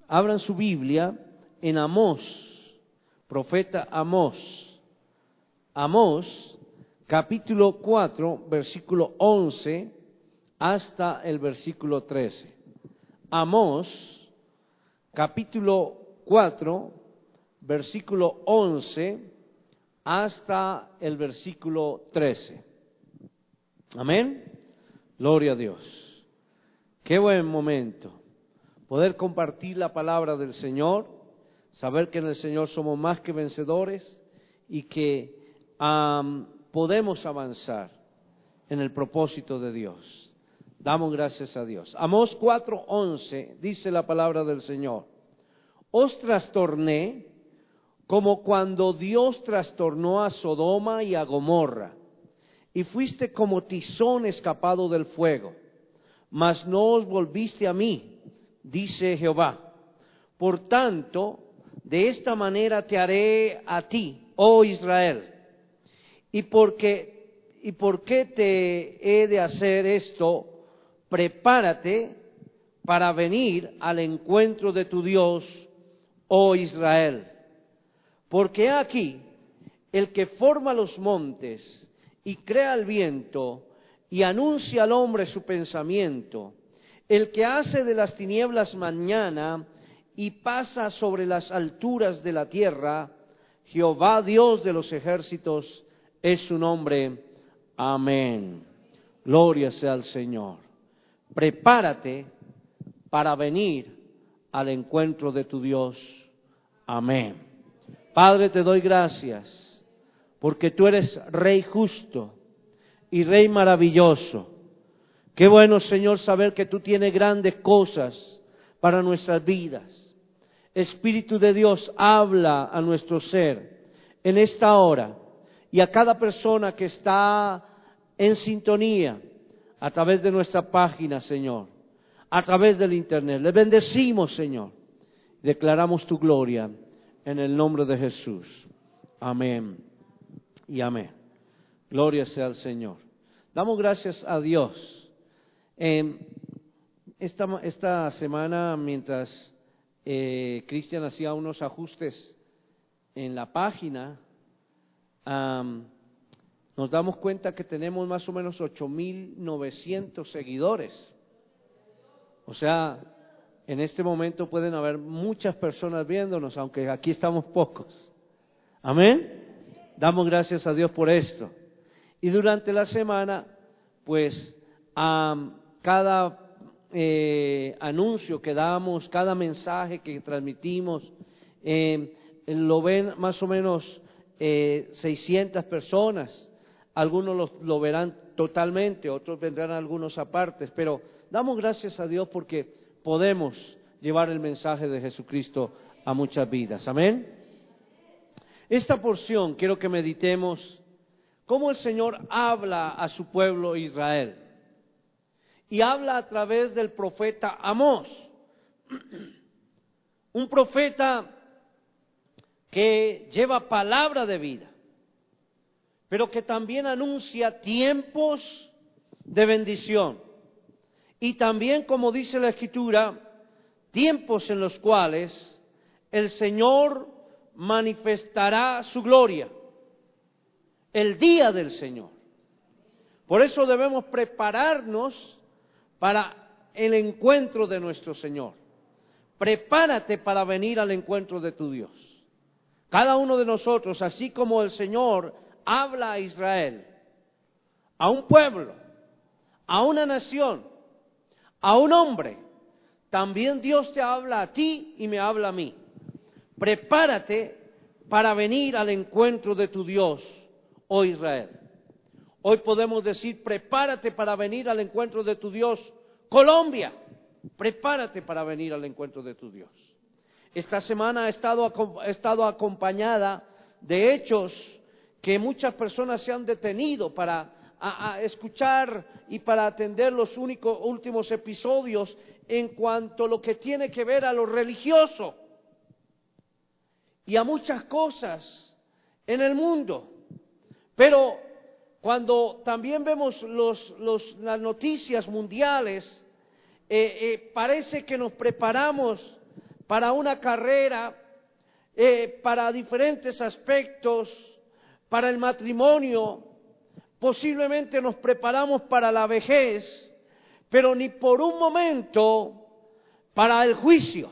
Abran su Biblia en Amós, profeta Amós. Amós, capítulo 4, versículo 11 hasta el versículo 13. Amós, capítulo 4, versículo 11 hasta el versículo 13. Amén. Gloria a Dios. Qué buen momento poder compartir la palabra del Señor, saber que en el Señor somos más que vencedores y que podemos avanzar en el propósito de Dios. Damos gracias a Dios. Amós 4:11 dice la palabra del Señor: os trastorné como cuando Dios trastornó a Sodoma y a Gomorra, y fuiste como tizón escapado del fuego, mas no os volviste a mí, dice Jehová. Por tanto, de esta manera te haré a ti, oh Israel. ¿Y por qué te he de hacer esto? Prepárate para venir al encuentro de tu Dios, oh Israel. Porque aquí el que forma los montes y crea el viento y anuncia al hombre su pensamiento, el que hace de las tinieblas mañana y pasa sobre las alturas de la tierra, Jehová Dios de los ejércitos es su nombre. Amén. Gloria sea al Señor. Prepárate para venir al encuentro de tu Dios. Amén. Padre, te doy gracias porque tú eres Rey justo y Rey maravilloso. Qué bueno, Señor, saber que tú tienes grandes cosas para nuestras vidas. Espíritu de Dios, habla a nuestro ser en esta hora y a cada persona que está en sintonía a través de nuestra página, Señor, a través del internet. Le bendecimos, Señor. Declaramos tu gloria en el nombre de Jesús. Amén y amén. Gloria sea al Señor. Damos gracias a Dios. Esta semana, mientras Cristian hacía unos ajustes en la página, nos damos cuenta que tenemos más o menos 8,900 seguidores. O sea, en este momento pueden haber muchas personas viéndonos, aunque aquí estamos pocos. Amén. Damos gracias a Dios por esto. Y durante la semana, pues, cada anuncio que damos, cada mensaje que transmitimos, lo ven más o menos 600 personas. Algunos lo verán totalmente, otros vendrán algunos apartes, pero damos gracias a Dios porque podemos llevar el mensaje de Jesucristo a muchas vidas. Amén. Esta porción quiero que meditemos cómo el Señor habla a su pueblo Israel. Y habla a través del profeta Amós. Un profeta que lleva palabra de vida, pero que también anuncia tiempos de bendición. Y también, como dice la Escritura, tiempos en los cuales el Señor manifestará su gloria, el día del Señor. Por eso debemos prepararnos para el encuentro de nuestro Señor. Prepárate para venir al encuentro de tu Dios. Cada uno de nosotros, así como el Señor habla a Israel, a un pueblo, a una nación, a un hombre, también Dios te habla a ti y me habla a mí. Prepárate para venir al encuentro de tu Dios, oh Israel. Hoy podemos decir, prepárate para venir al encuentro de tu Dios, Colombia. Prepárate para venir al encuentro de tu Dios. Esta semana ha estado acompañada de hechos que muchas personas se han detenido para escuchar y para atender los últimos episodios en cuanto a lo que tiene que ver a lo religioso y a muchas cosas en el mundo. Pero cuando también vemos las noticias mundiales, parece que nos preparamos para una carrera, para diferentes aspectos, para el matrimonio, posiblemente nos preparamos para la vejez, pero ni por un momento para el juicio.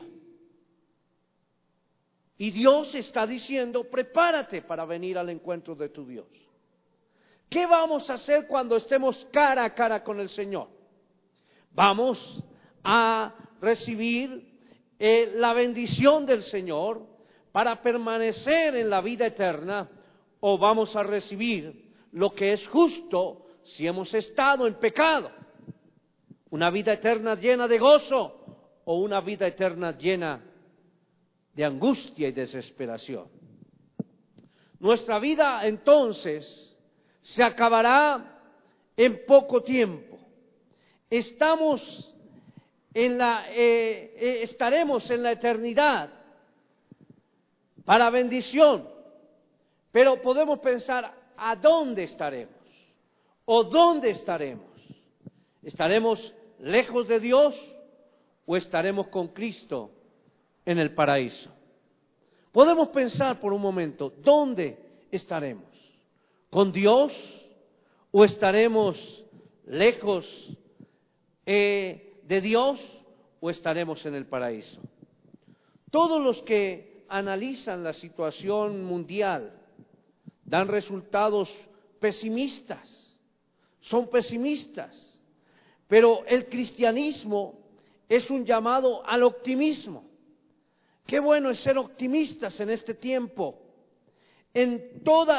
Y Dios está diciendo, prepárate para venir al encuentro de tu Dios. ¿Qué vamos a hacer cuando estemos cara a cara con el Señor? Vamos a recibir la bendición del Señor para permanecer en la vida eterna, o vamos a recibir lo que es justo si hemos estado en pecado. Una vida eterna llena de gozo o una vida eterna llena de angustia y desesperación. Nuestra vida entonces se acabará en poco tiempo. Estaremos en la eternidad para bendición, pero podemos pensar ¿a dónde estaremos? ¿O dónde estaremos? ¿Estaremos lejos de Dios o estaremos con Cristo en el paraíso? Podemos pensar por un momento, ¿dónde estaremos? ¿Con Dios o estaremos lejos de Dios o estaremos en el paraíso? Todos los que analizan la situación mundial dan resultados pesimistas, son pesimistas, pero el cristianismo es un llamado al optimismo. Qué bueno es ser optimistas en este tiempo, en todos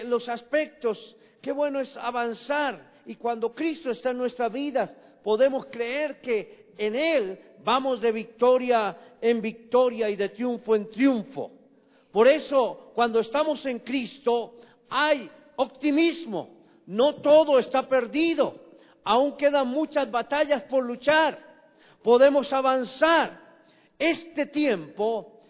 los aspectos. Qué bueno es avanzar, y cuando Cristo está en nuestras vidas podemos creer que en Él vamos de victoria en victoria y de triunfo en triunfo. Por eso, cuando estamos en Cristo hay optimismo. No todo está perdido, aún quedan muchas batallas por luchar. Podemos avanzar. Este tiempo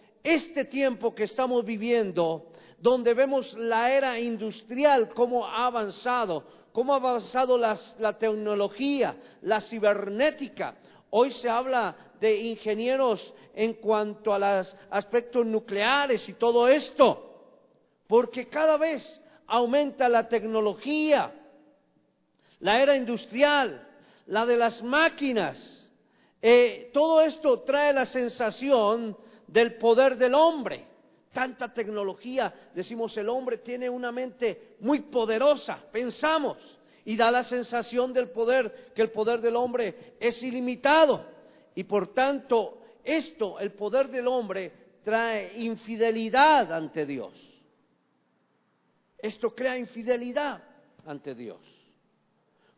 que estamos viviendo, donde vemos la era industrial, cómo ha avanzado la tecnología, la cibernética. Hoy se habla de ingenieros en cuanto a los aspectos nucleares y todo esto, porque cada vez aumenta la tecnología, la era industrial, la de las máquinas. Todo esto trae la sensación del poder del hombre. Tanta tecnología, decimos, el hombre tiene una mente muy poderosa, pensamos, y da la sensación del poder, que el poder del hombre es ilimitado. Y por tanto, el poder del hombre, trae infidelidad ante Dios. Esto crea infidelidad ante Dios.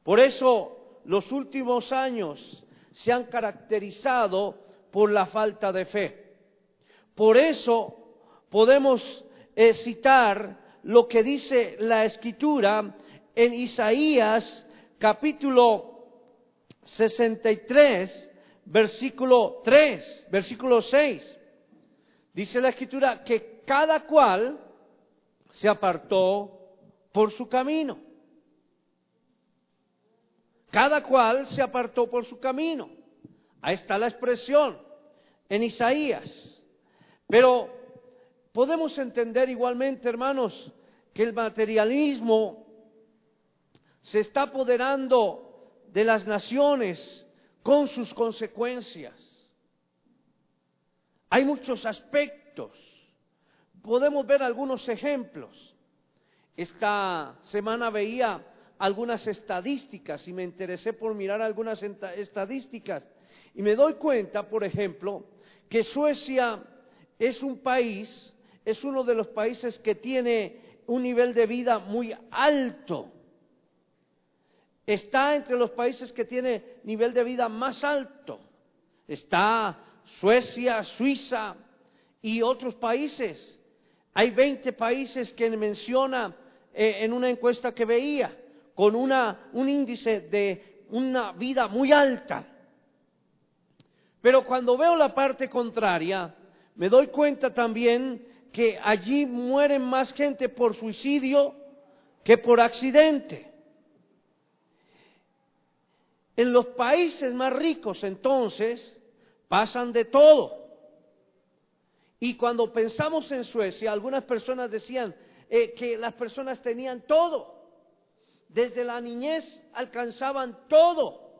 Por eso, los últimos años se han caracterizado por la falta de fe. Por eso podemos citar lo que dice la Escritura en Isaías capítulo 63, versículo 6. Dice la Escritura que cada cual se apartó por su camino. Cada cual se apartó por su camino. Ahí está la expresión en Isaías. Pero podemos entender igualmente, hermanos, que el materialismo se está apoderando de las naciones con sus consecuencias. Hay muchos aspectos. Podemos ver algunos ejemplos. Esta semana veía algunas estadísticas y me interesé por mirar algunas estadísticas y me doy cuenta, por ejemplo, que Suecia es uno de los países que tiene un nivel de vida muy alto. Está entre los países que tiene nivel de vida más alto. Está Suecia, Suiza y otros países. Hay 20 países que menciona en una encuesta que veía, con un índice de una vida muy alta. Pero cuando veo la parte contraria, me doy cuenta también que allí mueren más gente por suicidio que por accidente. En los países más ricos, entonces, pasan de todo. Y cuando pensamos en Suecia, algunas personas decían que las personas tenían todo. Desde la niñez alcanzaban todo.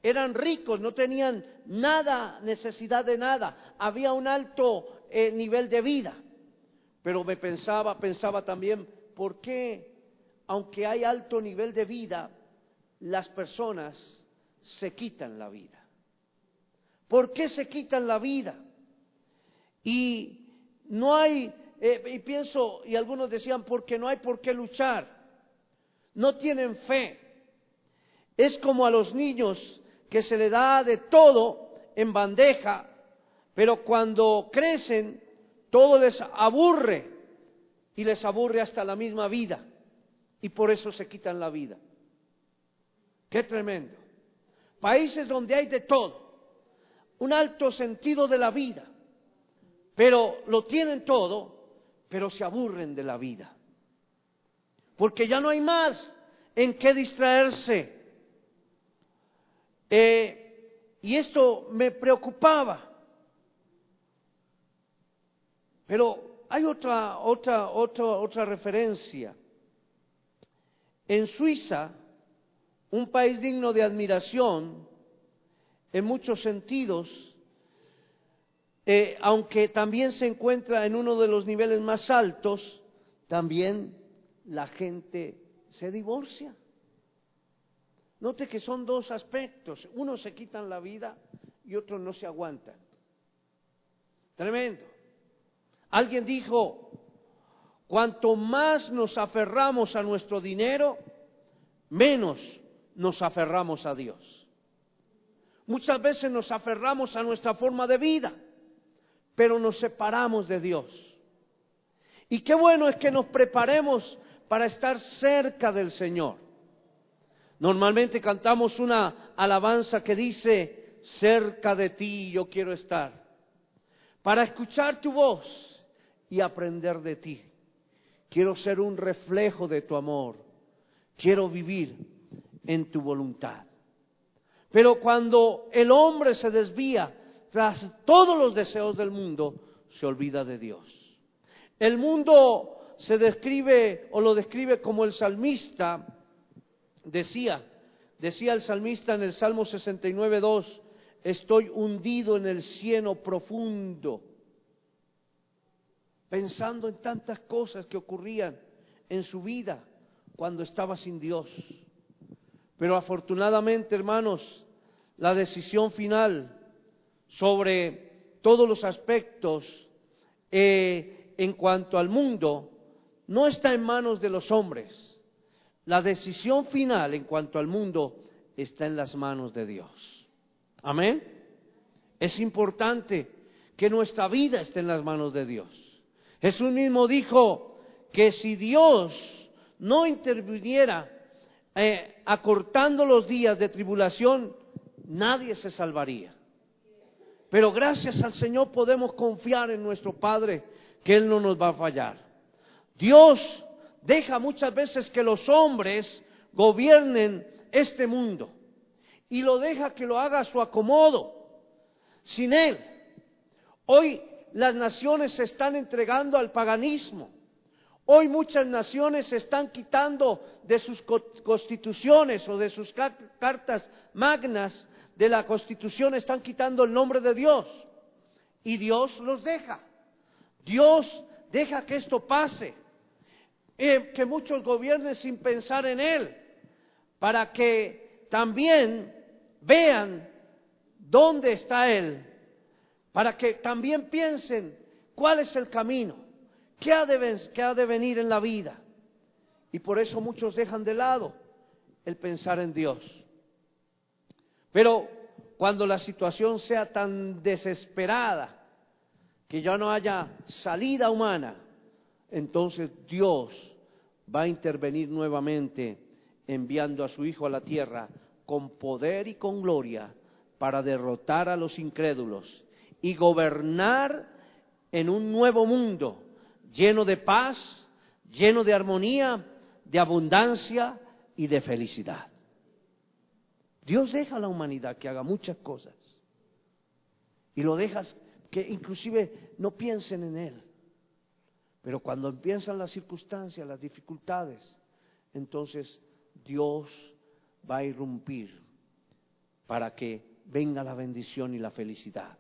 Eran ricos, no tenían nada, necesidad de nada. Había un alto nivel de vida. Pero pensaba también, ¿por qué, aunque hay alto nivel de vida, las personas se quitan la vida? ¿Por qué se quitan la vida? Y no hay, y pienso, y algunos decían, porque no hay por qué luchar. No tienen fe. Es como a los niños que se les da de todo en bandeja, pero cuando crecen todo les aburre y les aburre hasta la misma vida y por eso se quitan la vida. Qué tremendo. Países donde hay de todo, un alto sentido de la vida, pero lo tienen todo, pero se aburren de la vida, porque ya no hay más en qué distraerse. Y esto me preocupaba. Pero hay otra referencia. En Suiza, un país digno de admiración en muchos sentidos, aunque también se encuentra en uno de los niveles más altos, también la gente se divorcia. Note que son dos aspectos, unos se quitan la vida y otros no se aguantan. Tremendo. Alguien dijo, cuanto más nos aferramos a nuestro dinero, menos nos aferramos a Dios. Muchas veces nos aferramos a nuestra forma de vida, pero nos separamos de Dios. Y qué bueno es que nos preparemos para estar cerca del Señor. Normalmente cantamos una alabanza que dice, cerca de ti yo quiero estar, para escuchar tu voz y aprender de ti. Quiero ser un reflejo de tu amor, quiero vivir en tu voluntad. Pero cuando el hombre se desvía tras todos los deseos del mundo, se olvida de Dios. El mundo se describe o lo describe como el salmista decía el salmista en el Salmo 69:2, estoy hundido en el cieno profundo, pensando en tantas cosas que ocurrían en su vida cuando estaba sin Dios. Pero afortunadamente, hermanos, la decisión final sobre todos los aspectos en cuanto al mundo no está en manos de los hombres. La decisión final en cuanto al mundo está en las manos de Dios. Amén. Es importante que nuestra vida esté en las manos de Dios. Jesús mismo dijo que si Dios no interviniera acortando los días de tribulación, nadie se salvaría. Pero gracias al Señor podemos confiar en nuestro Padre, que Él no nos va a fallar. Dios deja muchas veces que los hombres gobiernen este mundo y lo deja que lo haga a su acomodo, sin Él. Hoy las naciones se están entregando al paganismo. Hoy muchas naciones se están quitando de sus constituciones o de sus cartas magnas de la Constitución, están quitando el nombre de Dios. Y Dios los deja. Dios deja que esto pase. Que muchos gobiernen sin pensar en Él, para que también vean dónde está Él, para que también piensen cuál es el camino, qué ha de venir en la vida. Y por eso muchos dejan de lado el pensar en Dios. Pero cuando la situación sea tan desesperada que ya no haya salida humana, entonces Dios va a intervenir nuevamente enviando a su Hijo a la tierra con poder y con gloria para derrotar a los incrédulos y gobernar en un nuevo mundo lleno de paz, lleno de armonía, de abundancia y de felicidad. Dios deja a la humanidad que haga muchas cosas y lo deja que inclusive no piensen en Él. Pero cuando empiezan las circunstancias, las dificultades, entonces Dios va a irrumpir para que venga la bendición y la felicidad.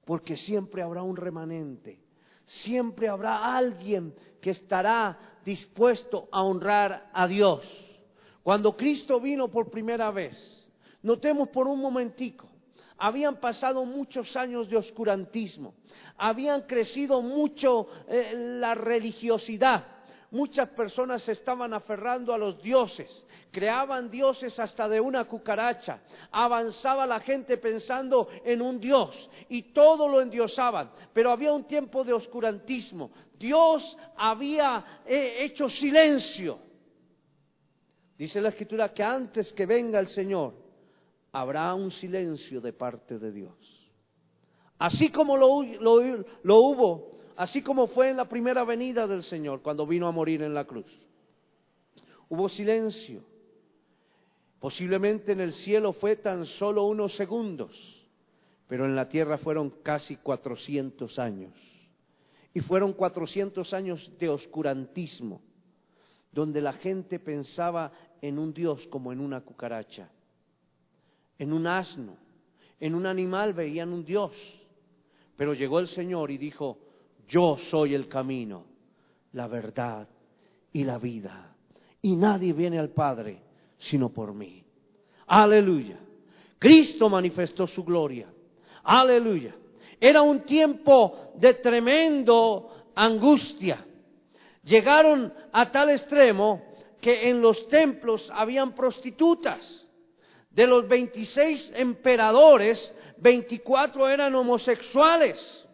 Porque siempre habrá un remanente, siempre habrá alguien que estará dispuesto a honrar a Dios. Cuando Cristo vino por primera vez, notemos por un momentico, habían pasado muchos años de oscurantismo, habían crecido mucho la religiosidad. Muchas personas se estaban aferrando a los dioses, creaban dioses hasta de una cucaracha, avanzaba la gente pensando en un dios y todo lo endiosaban, pero había un tiempo de oscurantismo. Dios había hecho silencio. Dice la Escritura que antes que venga el Señor, habrá un silencio de parte de Dios. Así como lo hubo, así como fue en la primera venida del Señor, cuando vino a morir en la cruz. Hubo silencio. Posiblemente en el cielo fue tan solo unos segundos, pero en la tierra fueron casi 400 años. Y fueron 400 años de oscurantismo, donde la gente pensaba en un Dios como en una cucaracha, en un asno, en un animal veían un Dios. Pero llegó el Señor y dijo: yo soy el camino, la verdad y la vida, y nadie viene al Padre sino por mí. Aleluya. Cristo manifestó su gloria. Aleluya. Era un tiempo de tremendo angustia. Llegaron a tal extremo que en los templos habían prostitutas. De los 26 emperadores, 24 eran homosexuales.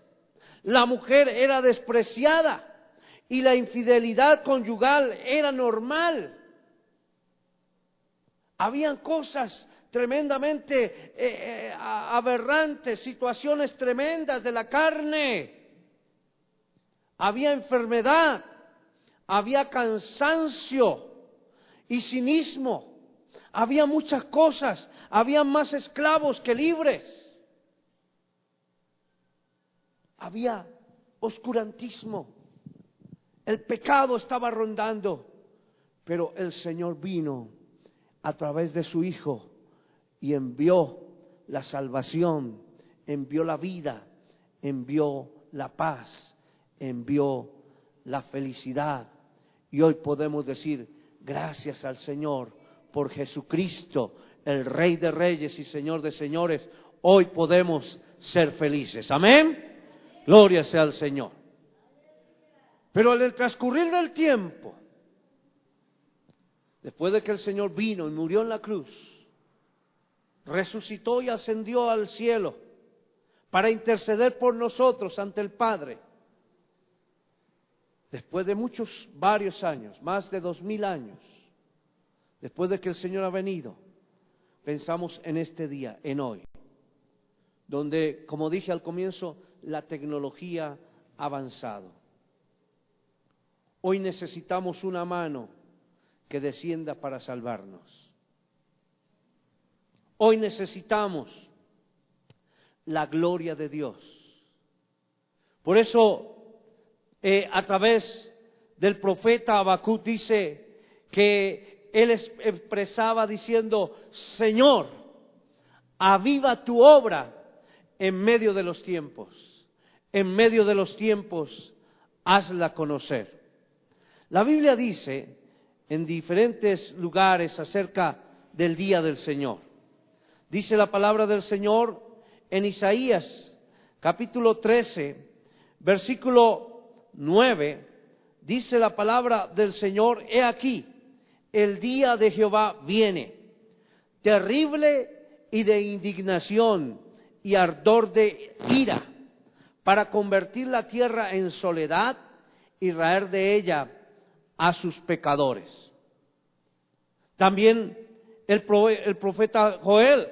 La mujer era despreciada y la infidelidad conyugal era normal. Habían cosas tremendamente aberrantes, situaciones tremendas de la carne. Había enfermedad, había cansancio y cinismo. Había muchas cosas, había más esclavos que libres. Había oscurantismo. El pecado estaba rondando, pero el Señor vino a través de su Hijo y envió la salvación, envió la vida, envió la paz, envió la felicidad. Y hoy podemos decir: gracias al Señor por Jesucristo, el Rey de Reyes y Señor de Señores. Hoy podemos ser felices. Amén. Gloria sea al Señor. Pero en el transcurrir del tiempo, después de que el Señor vino y murió en la cruz, resucitó y ascendió al cielo para interceder por nosotros ante el Padre. Después de varios años, más de 2000 años, después de que el Señor ha venido, pensamos en este día, en hoy, donde, como dije al comienzo, la tecnología ha avanzado. Hoy necesitamos una mano que descienda para salvarnos. Hoy necesitamos la gloria de Dios. Por eso, a través del profeta Habacuc dice que él expresaba diciendo: Señor, aviva tu obra en medio de los tiempos. En medio de los tiempos, hazla conocer. La Biblia dice en diferentes lugares acerca del día del Señor. Dice la palabra del Señor en Isaías, capítulo 13, versículo 9, dice la palabra del Señor: he aquí, el día de Jehová viene, terrible y de indignación y ardor de ira, para convertir la tierra en soledad y raer de ella a sus pecadores. También el profeta Joel,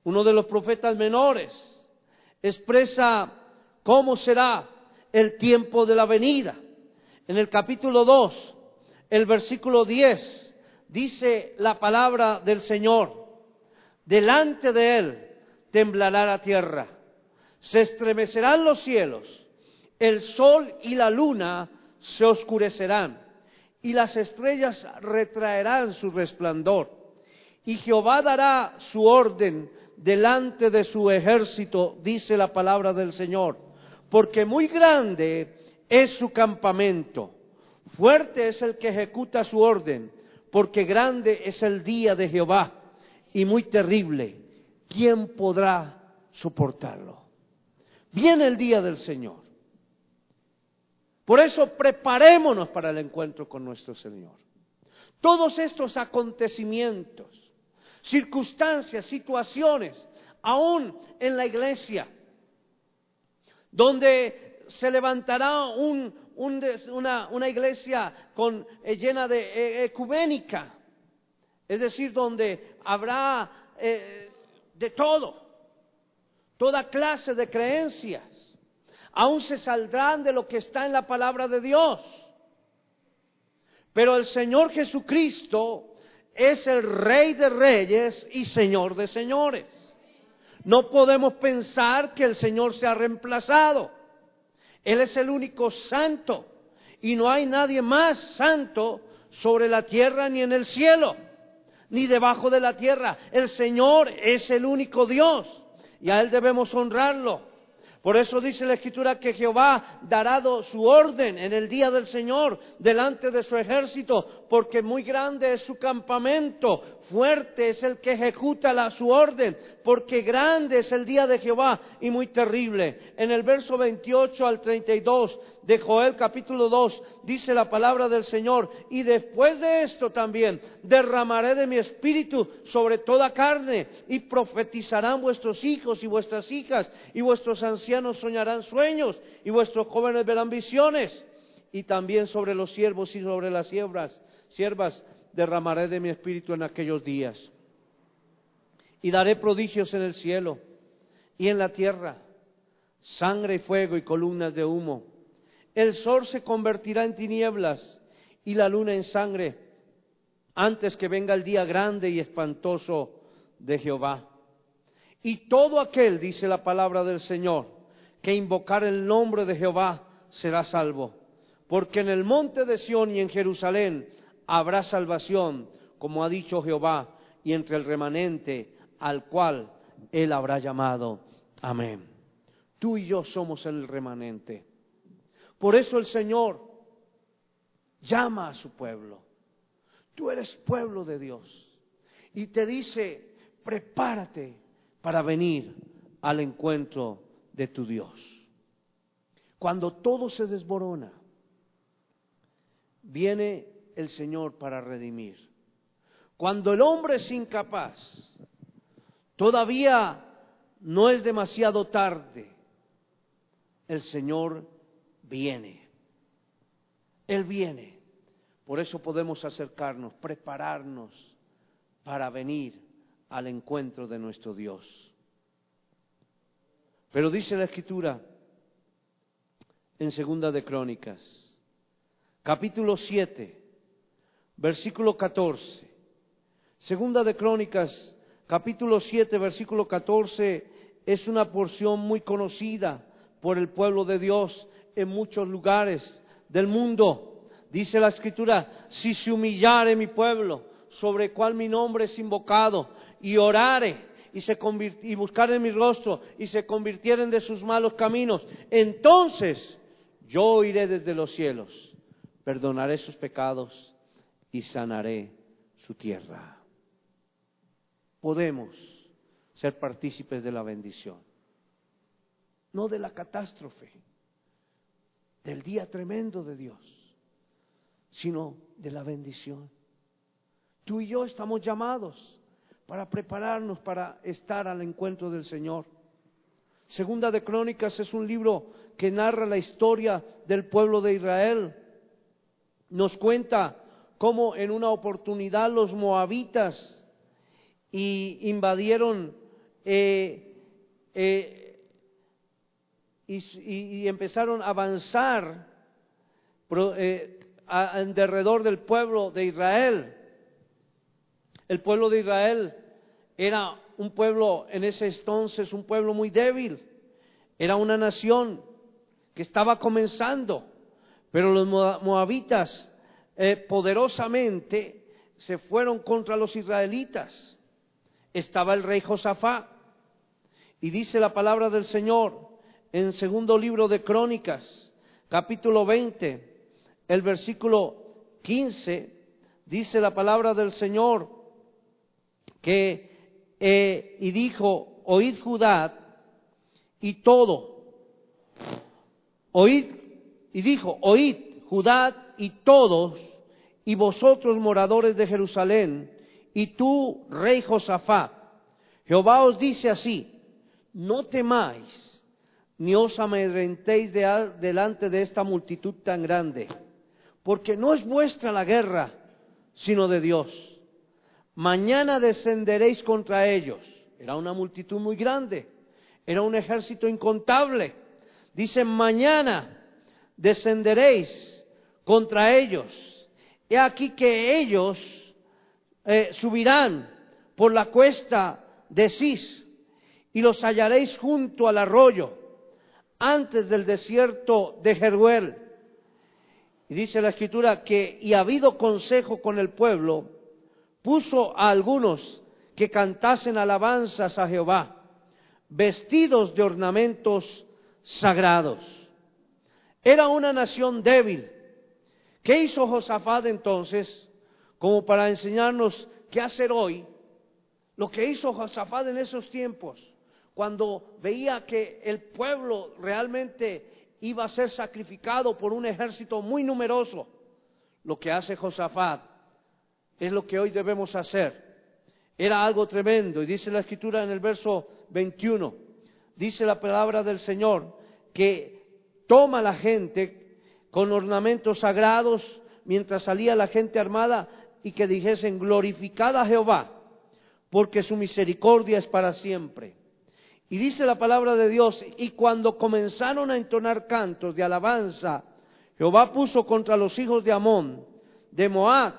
uno de los profetas menores, expresa cómo será el tiempo de la venida. En el capítulo 2, el versículo 10, dice la palabra del Señor: delante de él temblará la tierra, Se estremecerán los cielos, el sol y la luna se oscurecerán, y las estrellas retraerán su resplandor. Y Jehová dará su orden delante de su ejército, dice la palabra del Señor, porque muy grande es su campamento, fuerte es el que ejecuta su orden, porque grande es el día de Jehová y muy terrible. ¿Quién podrá soportarlo? Viene el día del Señor. Por eso preparémonos para el encuentro con nuestro Señor. Todos estos acontecimientos, circunstancias, situaciones, aún en la iglesia, donde se levantará una iglesia llena de ecuménica, es decir, donde habrá de todo, toda clase de creencias, aún se saldrán de lo que está en la palabra de Dios. Pero el Señor Jesucristo es el Rey de Reyes y Señor de Señores. No podemos pensar que el Señor se ha reemplazado. Él es el único santo y no hay nadie más santo sobre la tierra ni en el cielo, ni debajo de la tierra. El Señor es el único Dios y a Él debemos honrarlo. Por eso dice la Escritura que Jehová dará su orden en el día del Señor delante de su ejército, porque muy grande es su campamento, fuerte es el que ejecuta su orden, porque grande es el día de Jehová y muy terrible. En el verso 28 al 32 de Joel capítulo 2 dice la palabra del Señor: y después de esto también derramaré de mi espíritu sobre toda carne, y profetizarán vuestros hijos y vuestras hijas, y vuestros ancianos soñarán sueños, y vuestros jóvenes verán visiones. Y también sobre los siervos y sobre las siervas derramaré de mi espíritu en aquellos días. Y daré prodigios en el cielo y en la tierra, sangre y fuego y columnas de humo. El sol se convertirá en tinieblas y la luna en sangre, antes que venga el día grande y espantoso de Jehová. Y todo aquel, dice la palabra del Señor, que invocar el nombre de Jehová será salvo. Porque en el monte de Sión y en Jerusalén habrá salvación, como ha dicho Jehová, y entre el remanente al cual Él habrá llamado. Amén. Tú y yo somos el remanente. Por eso el Señor llama a su pueblo. Tú eres pueblo de Dios. Y te dice: prepárate para venir al encuentro de tu Dios. Cuando todo se desborona, viene el Señor para redimir. Cuando el hombre es incapaz, todavía no es demasiado tarde. El Señor viene. Él viene. Por eso podemos acercarnos, prepararnos para venir al encuentro de nuestro Dios. Pero dice la Escritura en Segunda de Crónicas, capítulo 7, versículo 14. Segunda de Crónicas, capítulo 7, versículo 14, es una porción muy conocida por el pueblo de Dios en muchos lugares del mundo. Dice la Escritura: si se humillare mi pueblo, sobre el cual mi nombre es invocado, y orare, y buscaren mi rostro, y se convirtieren de sus malos caminos, entonces yo oiré desde los cielos, perdonaré sus pecados y sanaré su tierra. Podemos ser partícipes de la bendición, no de la catástrofe, del día tremendo de Dios, sino de la bendición. Tú y yo estamos llamados para prepararnos para estar al encuentro del Señor. Segunda de Crónicas es un libro que narra la historia del pueblo de Israel. Nos cuenta cómo en una oportunidad los moabitas invadieron y empezaron a avanzar en derredor del pueblo de Israel. El pueblo de Israel era un pueblo en ese entonces, un pueblo muy débil. Era una nación que estaba comenzando, pero los moabitas poderosamente se fueron contra los israelitas. Estaba el rey Josafat, y dice la palabra del Señor en segundo libro de Crónicas, capítulo 20, el versículo 15, dice la palabra del Señor que y dijo: oíd Judá y todo, oíd, y dijo: oíd Judá y todos, y vosotros moradores de Jerusalén, y tú, rey Josafat, Jehová os dice así: no temáis, ni os amedrentéis delante de esta multitud tan grande, porque no es vuestra la guerra, sino de Dios. Mañana descenderéis contra ellos. Era una multitud muy grande, era un ejército incontable. Dice: mañana descenderéis contra ellos. He aquí que ellos subirán por la cuesta de Cis, y los hallaréis junto al arroyo, antes del desierto de Jeruel. Y dice la Escritura que, y habido consejo con el pueblo, puso a algunos que cantasen alabanzas a Jehová, vestidos de ornamentos sagrados. Era una nación débil. ¿Qué hizo Josafat entonces? Como para enseñarnos qué hacer hoy. Lo que hizo Josafat en esos tiempos, cuando veía que el pueblo realmente iba a ser sacrificado por un ejército muy numeroso, lo que hace Josafat es lo que hoy debemos hacer. Era algo tremendo, y dice la Escritura en el verso 21, dice la palabra del Señor, que toma la gente con ornamentos sagrados, mientras salía la gente armada, y que dijesen: glorificad a Jehová, porque su misericordia es para siempre. Y dice la palabra de Dios: y cuando comenzaron a entonar cantos de alabanza, Jehová puso contra los hijos de Amón, de Moab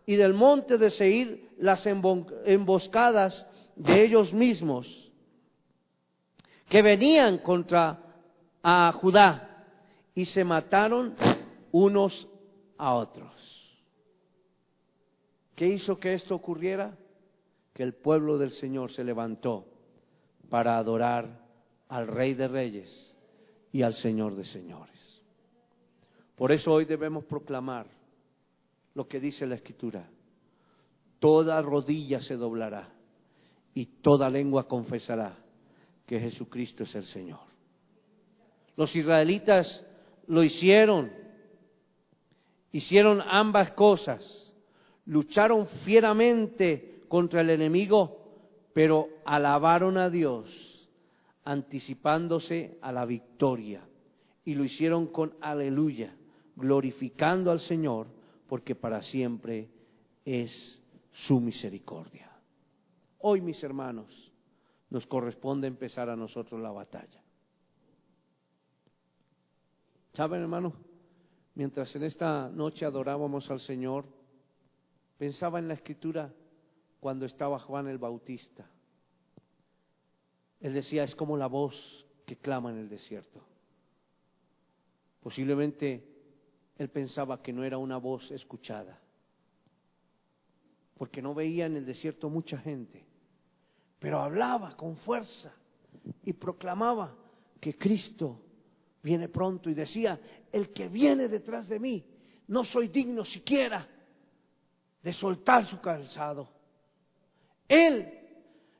y del monte de Seir las emboscadas de ellos mismos, que venían contra a Judá, y se mataron unos a otros. ¿Qué hizo que esto ocurriera? Que el pueblo del Señor se levantó para adorar al Rey de Reyes y al Señor de Señores. Por eso hoy debemos proclamar lo que dice la Escritura: toda rodilla se doblará y toda lengua confesará que Jesucristo es el Señor. Los israelitas lo hicieron ambas cosas, lucharon fieramente contra el enemigo, pero alabaron a Dios anticipándose a la victoria, y lo hicieron con aleluya, glorificando al Señor, porque para siempre es su misericordia. Hoy, mis hermanos, nos corresponde empezar a nosotros la batalla. ¿Saben, hermano? Mientras en esta noche adorábamos al Señor, pensaba en la Escritura cuando estaba Juan el Bautista. Él decía: es como la voz que clama en el desierto. Posiblemente él pensaba que no era una voz escuchada, porque no veía en el desierto mucha gente, pero hablaba con fuerza y proclamaba que Cristo viene pronto, y decía: el que viene detrás de mí, no soy digno siquiera de soltar su calzado.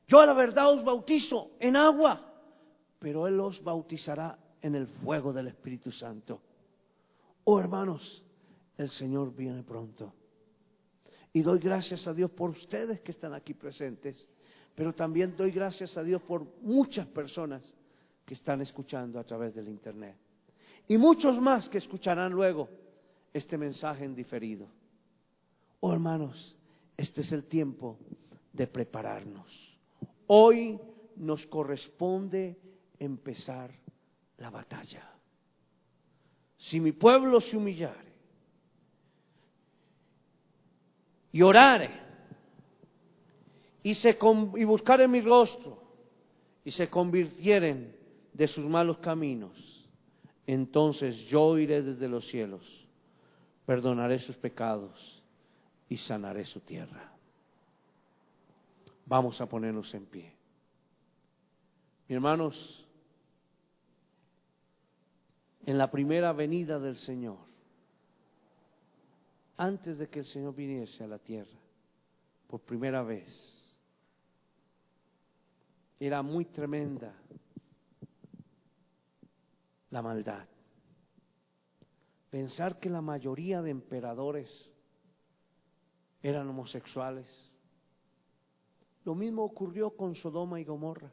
Yo a la verdad os bautizo en agua, pero Él os bautizará en el fuego del Espíritu Santo. Oh, hermanos, el Señor viene pronto. Y doy gracias a Dios por ustedes que están aquí presentes, pero también doy gracias a Dios por muchas personas que están escuchando a través del internet, y muchos más que escucharán luego este mensaje en diferido. Oh, hermanos, este es el tiempo de prepararnos. Hoy nos corresponde empezar la batalla. Si mi pueblo se humillare y orare y buscare mi rostro y se convirtieren de sus malos caminos, entonces yo iré desde los cielos, perdonaré sus pecados y sanaré su tierra. Vamos a ponernos en pie. Mis hermanos, en la primera venida del Señor, antes de que el Señor viniese a la tierra, por primera vez, era muy tremenda la maldad. Pensar que la mayoría de emperadores eran homosexuales. Lo mismo ocurrió con Sodoma y Gomorra.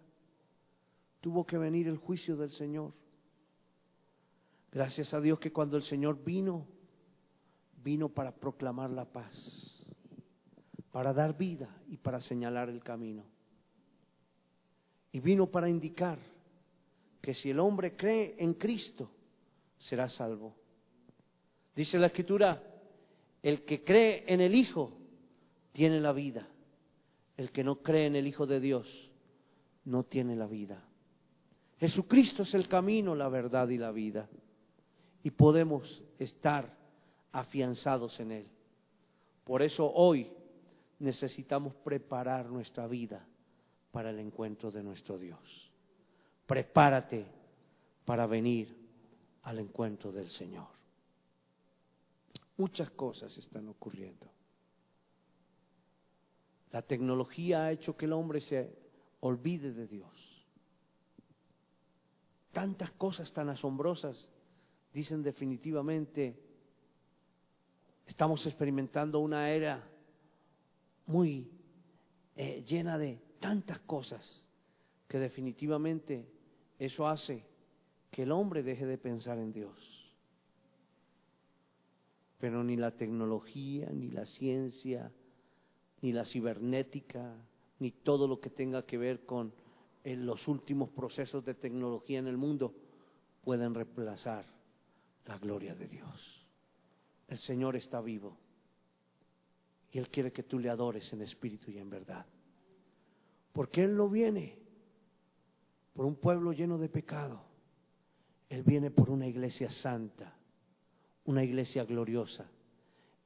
Tuvo que venir el juicio del Señor. Gracias a Dios que cuando el Señor vino para proclamar la paz, para dar vida y para señalar el camino. Y vino para indicar que si el hombre cree en Cristo, será salvo. Dice la Escritura, el que cree en el Hijo tiene la vida. El que no cree en el Hijo de Dios no tiene la vida. Jesucristo es el camino, la verdad y la vida. Y podemos estar afianzados en Él. Por eso hoy necesitamos preparar nuestra vida para el encuentro de nuestro Dios. Prepárate para venir al encuentro del Señor. Muchas cosas están ocurriendo. La tecnología ha hecho que el hombre se olvide de Dios. Tantas cosas tan asombrosas dicen definitivamente, estamos experimentando una era muy llena de tantas cosas que definitivamente eso hace que el hombre deje de pensar en Dios. Pero ni la tecnología, ni la ciencia, ni la cibernética, ni todo lo que tenga que ver con los últimos procesos de tecnología en el mundo pueden reemplazar la gloria de Dios. El Señor está vivo y Él quiere que tú le adores en espíritu y en verdad. Porque Él no viene por un pueblo lleno de pecado. Él viene por una iglesia santa, una iglesia gloriosa.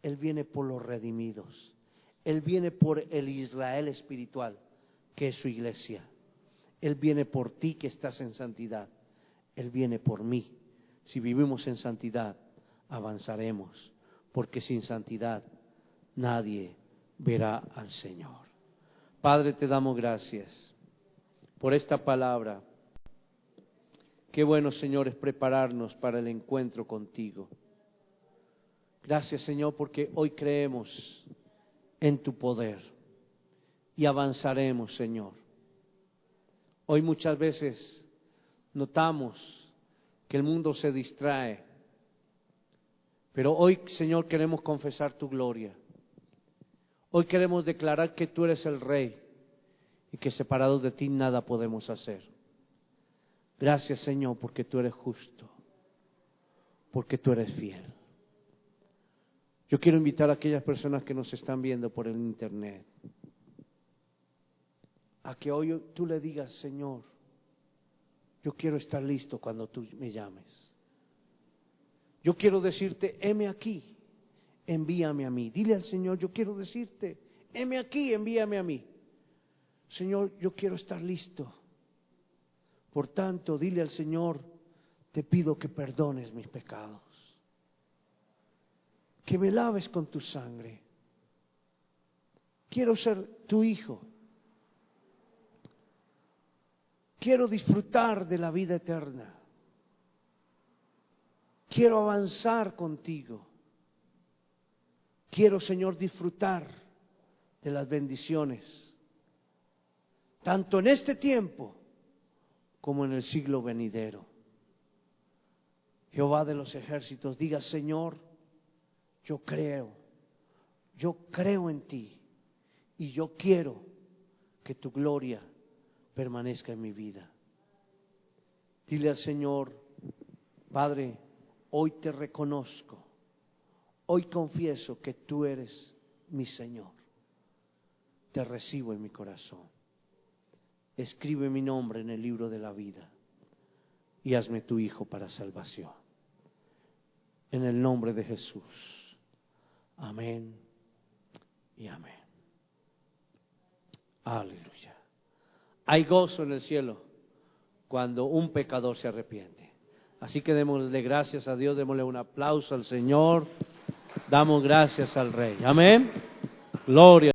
Él viene por los redimidos. Él viene por el Israel espiritual, que es su iglesia. Él viene por ti que estás en santidad. Él viene por mí. Si vivimos en santidad, avanzaremos, porque sin santidad nadie verá al Señor. Padre, te damos gracias por esta palabra. Qué bueno, Señor, es prepararnos para el encuentro contigo. Gracias, Señor, porque hoy creemos en tu poder y avanzaremos, Señor. Hoy muchas veces notamos que el mundo se distrae, pero hoy, Señor, queremos confesar tu gloria. Hoy queremos declarar que tú eres el Rey y que separados de ti nada podemos hacer. Gracias, Señor, porque tú eres justo, porque tú eres fiel. Yo quiero invitar a aquellas personas que nos están viendo por el internet a que hoy tú le digas, Señor, yo quiero estar listo cuando tú me llames. Yo quiero decirte, heme aquí, envíame a mí. Dile al Señor, yo quiero decirte, heme aquí, envíame a mí. Señor, yo quiero estar listo. Por tanto, dile al Señor, te pido que perdones mis pecados, que me laves con tu sangre. Quiero ser tu hijo. Quiero disfrutar de la vida eterna. Quiero avanzar contigo. Quiero, Señor, disfrutar de las bendiciones, tanto en este tiempo como en el siglo venidero. Jehová de los ejércitos, diga, Señor, yo creo en ti y yo quiero que tu gloria permanezca en mi vida. Dile al Señor, Padre, hoy te reconozco, hoy confieso que tú eres mi Señor. Te recibo en mi corazón. Escribe mi nombre en el libro de la vida. y hazme tu hijo para salvación. En el nombre de Jesús. Amén y amén. Aleluya. Hay gozo en el cielo cuando un pecador se arrepiente. Así que démosle gracias a Dios, démosle un aplauso al Señor, damos gracias al Rey. Amén. Gloria.